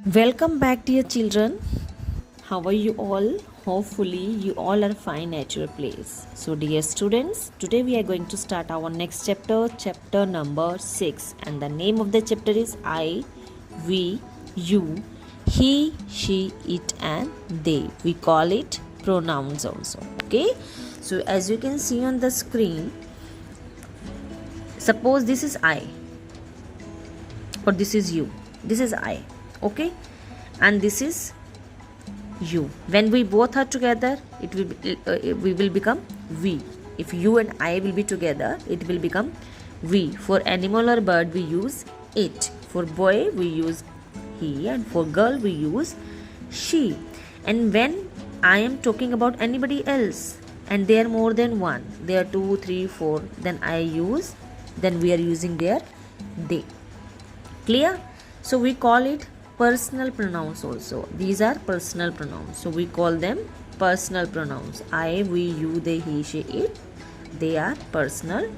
Welcome back, dear children. How are you all? Hopefully, you all are fine at your place. So, dear students, today we are going to start our next chapter, chapter number 6. And the name of the chapter is I, we, you, he, she, it, and they. We call it pronouns also. Okay. So, as you can see on the screen, suppose this is I or this is you. This is I. Okay. And this is you. When we both are together, we will become we. If you and I will be together, it will become we. For animal or bird, we use it. For boy, we use he, and for girl, we use she. And when I am talking about anybody else, and they are more than one, they are 2, 3, 4, then we are using their they. Clear? So we call it personal pronouns also. These are personal pronouns. So we call them personal pronouns. I, we, you, they, he, she, it. They are personal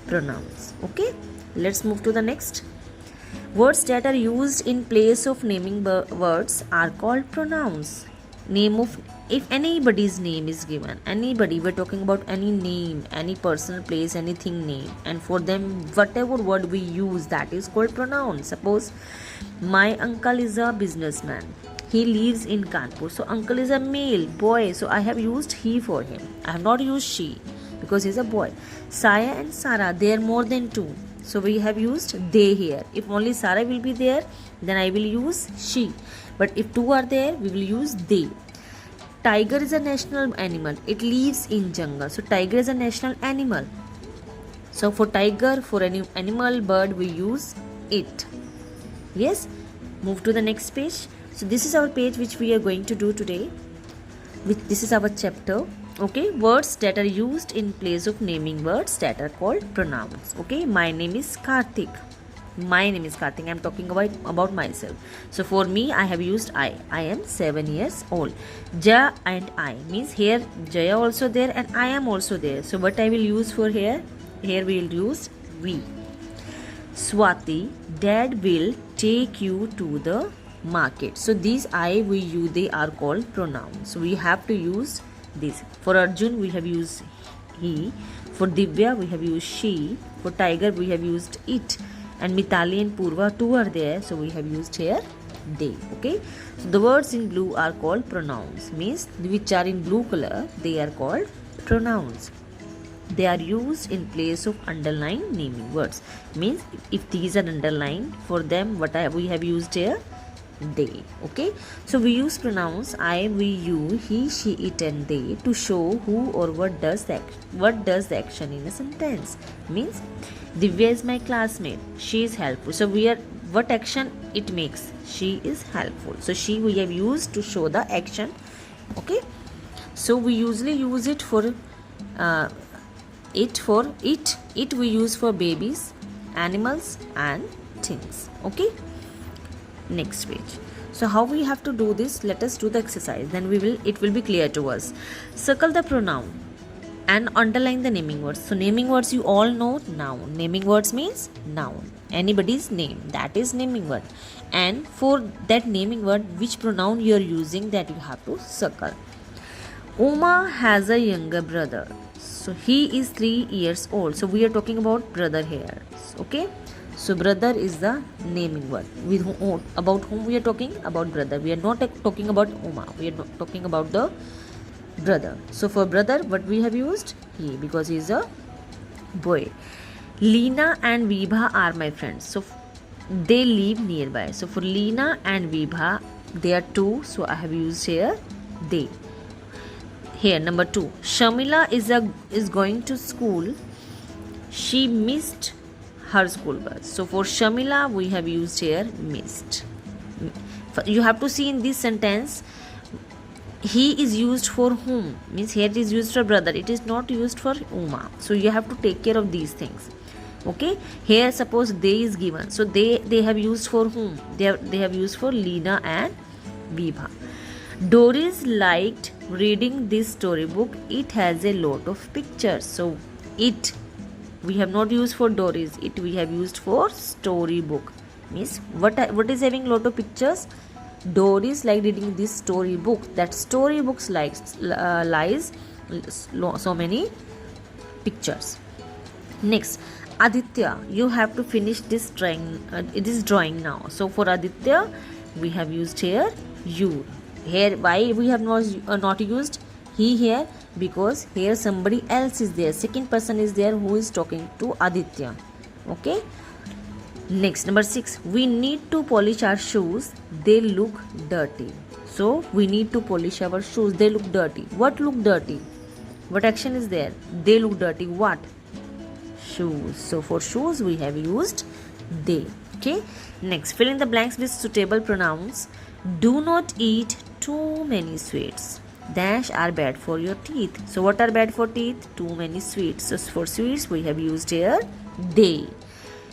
pronouns. Okay. Let's move to the next. Words that are used in place of naming words are called pronouns. If anybody's name is given, anybody, we're talking about any name, any person, place, anything name, and for them whatever word we use, that is called pronoun. Suppose my uncle is a businessman, he lives in Kanpur, so uncle is a male boy, so I have used he for him. I have not used she because he's a boy. Saya and Sara, they are more than two, so we have used they here. If only Sara will be there, then I will use she, but if two are there, we will use they. Tiger is a national animal. It lives in jungle. So tiger is a national animal. So for tiger, for any animal, bird, we use it. Yes. Move to the next page. So this is our page which we are going to do today. This is our chapter. Okay. Words that are used in place of naming words that are called pronouns. Okay. My name is Karthik. My name is Karthik. I am talking about myself. So for me, I have used I. I am 7 years old. Ja and I means here Jaya also there and I am also there. So what I will use for here? Here we will use we. Swati, Dad will take you to the market. So these I, we, you, they are called pronouns. So we have to use this. For Arjun, we have used he. For Divya, we have used she. For Tiger, we have used it. And Mitali and Purva, two are there, so we have used here they. Okay, so the words in blue are called pronouns, means which are in blue color, they are called pronouns. They are used in place of underlined naming words, means if these are underlined, for them we have used here they. Okay, so we use pronouns I, we, you, he, she, it, and they to show who or what does the action in a sentence. Means Divya is my classmate, she is helpful. So we are, what action it makes? She is helpful. So she we have used to show the action. Okay, so we usually use it for it we use for babies, animals, and things. Okay, next page. So how we have to do this? Let us do the exercise, then it will be clear to us. Circle the pronoun and underline the naming words. So naming words you all know. Noun. Naming words means noun. Anybody's name, that is naming word. And for that naming word, which pronoun you are using, that you have to circle. Uma has a younger brother. So he is 3 years old. So we are talking about brother here. Okay. So brother is the naming word. About whom we are talking? About brother. We are not talking about Uma. We are not talking about the brother. So for brother, what we have used? He, because he is a boy. Leena and Vibha are my friends. So they live nearby. So for Leena and Vibha, they are two. So I have used here they. Here number 2. Shamila is going to school. She missed her school bus. So for Shamila, we have used here missed. You have to see in this sentence, he is used for whom, means here it is used for brother, it is not used for Uma. So you have to take care of these things. Okay, here suppose they is given, so they have used for whom? They have used for Leena and Vibha. Doris liked reading this storybook. It has a lot of pictures. So it we have not used for Doris, it we have used for storybook. Means what is having lot of pictures? Doris liked reading this story book. That story books lies so many pictures. Next, Aditya, you have to finish this drawing now. So for Aditya, we have used here you. Here, why we have not used he here? Because here somebody else is there. Second person is there who is talking to Aditya. Okay. Next, number 6. We need to polish our shoes. They look dirty. So we need to polish our shoes. They look dirty. What look dirty? What action is there? They look dirty. What? Shoes. So for shoes we have used they. Okay. Next, fill in the blanks with suitable pronouns. Do not eat too many sweets. Dash are bad for your teeth. So what are bad for teeth? Too many sweets. So for sweets we have used here they.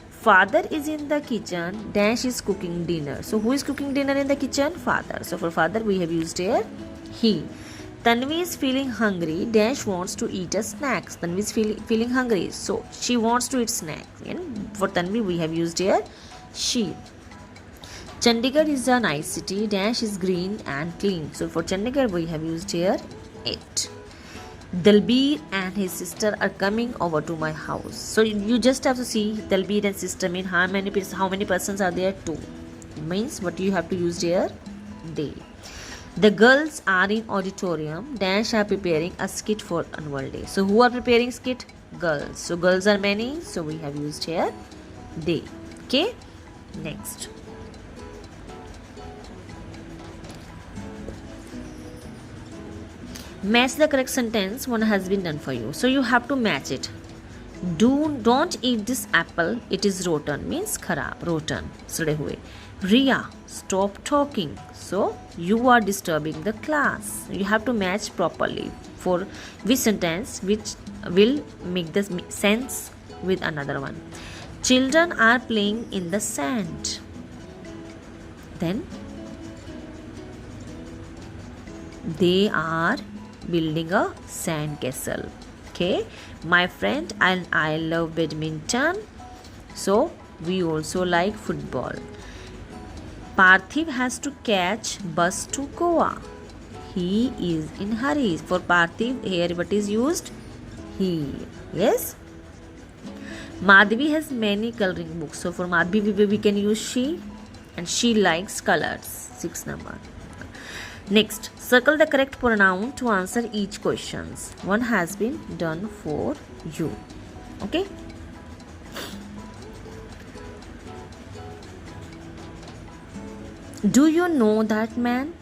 Father is in the kitchen. Dash is cooking dinner. So who is cooking dinner in the kitchen? Father. So for father we have used here he. Tanvi is feeling hungry. Dash wants to eat a snack. Tanvi is feeling hungry. So she wants to eat snack. And for Tanvi we have used here she. Chandigarh is a nice city. Dash is green and clean. So for Chandigarh we have used here it. Dalbir and his sister are coming over to my house. So you just have to see Dalbir and sister mean how many persons are there? 2. Means what you have to use here? They. The girls are in auditorium. Dash are preparing a skit for annual day. So who are preparing skit? Girls. So girls are many. So we have used here they. Okay. Next. Match the correct sentence. One has been done for you. So you have to match it. Don't eat this apple. It is rotten. Means kharab, rotten. Sade hue. Ria, stop talking. So you are disturbing the class. You have to match properly for which sentence which will make the sense with another one. Children are playing in the sand. Then they are building a sand castle. Okay, my friend and I love badminton. So we also like football. Parthiv has to catch bus to Goa. He is in hurry. For Parthiv here what is used? He. Yes. Madhvi has many coloring books. So for Madhvi we can use she, and she likes colors. 6 number. Next, circle the correct pronoun to answer each questions. One has been done for you. Okay. Do you know that man?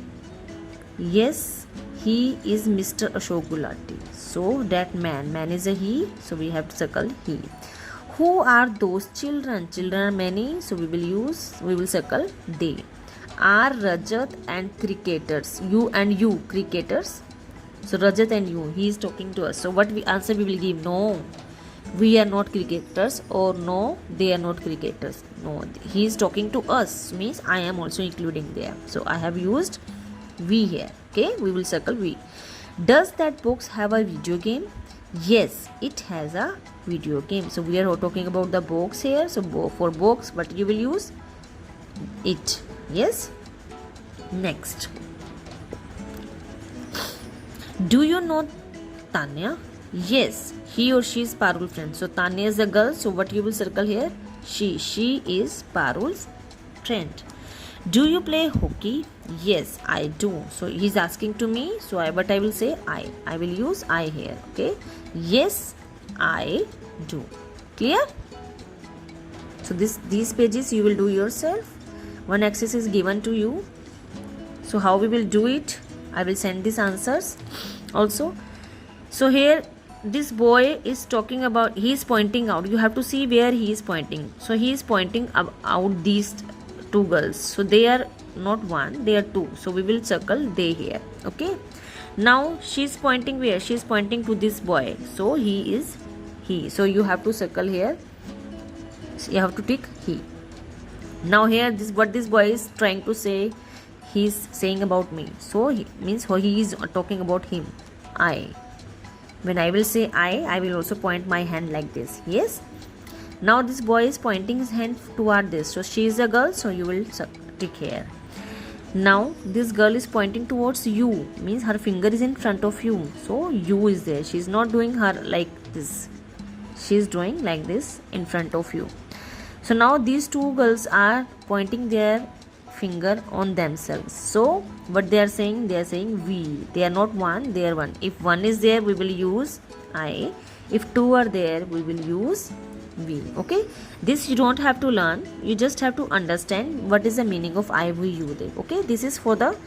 Yes, he is Mr. Ashok Gulati. So that man is a he. So we have to circle he. Who are those children? Children are many. So we will circle they. Are Rajat and cricketers? You cricketers. So Rajat and you, he is talking to us. So what answer we will give? No, we are not cricketers, or no, they are not cricketers. No, he is talking to us. Means I am also including there. So I have used we here. Okay, we will circle we. Does that box have a video game? Yes, it has a video game. So we are talking about the box here. So for box, but you will use it. Yes. Next. Do you know Tanya? Yes, he or she is Parul's friend. So Tanya is a girl. So what you will circle here? She. She is Parul's friend. Do you play hockey? Yes, I do. So he's asking to me. So I will say I. I will use I here. Okay. Yes, I do. Clear? So these pages you will do yourself. One exercise is given to you. So how we will do it? I will send these answers also. So here this boy is talking about, he is pointing out. You have to see where he is pointing. So he is pointing out these 2 girls. So they are not 1, they are 2. So we will circle they here. Okay. Now she is pointing where? She is pointing to this boy. So he is he. So you have to circle here. So you have to tick he. Now here what this boy is trying to say, he is saying about me. So he means he is talking about him. I. When I will say I will also point my hand like this. Yes. Now this boy is pointing his hand toward this. So she is a girl. So you will tick here. Now this girl is pointing towards you, means her finger is in front of you, so you is there. She is not doing her like this, she is doing like this in front of you. So now these two girls are pointing their finger on themselves. So what they are saying we. They are not one, they are one. If one is there, we will use I. If two are there, we will use we. Okay, this you don't have to learn, you just have to understand what is the meaning of I, we, you, they. Okay, this is for the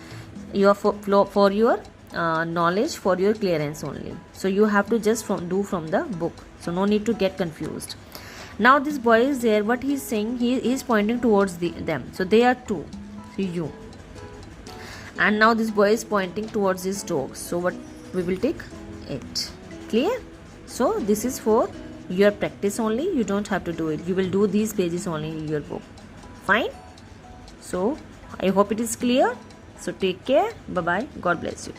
your for your knowledge, for your clearance only. So you have to just do from the book, so no need to get confused. Now this boy is there, what he is saying, he is pointing towards them, so they are two, so you. And now this boy is pointing towards his dog, so what we will take it. Clear? So this is for your practice only, you don't have to do it, you will do these pages only in your book. Fine? So I hope it is clear. So take care, bye bye, God bless you.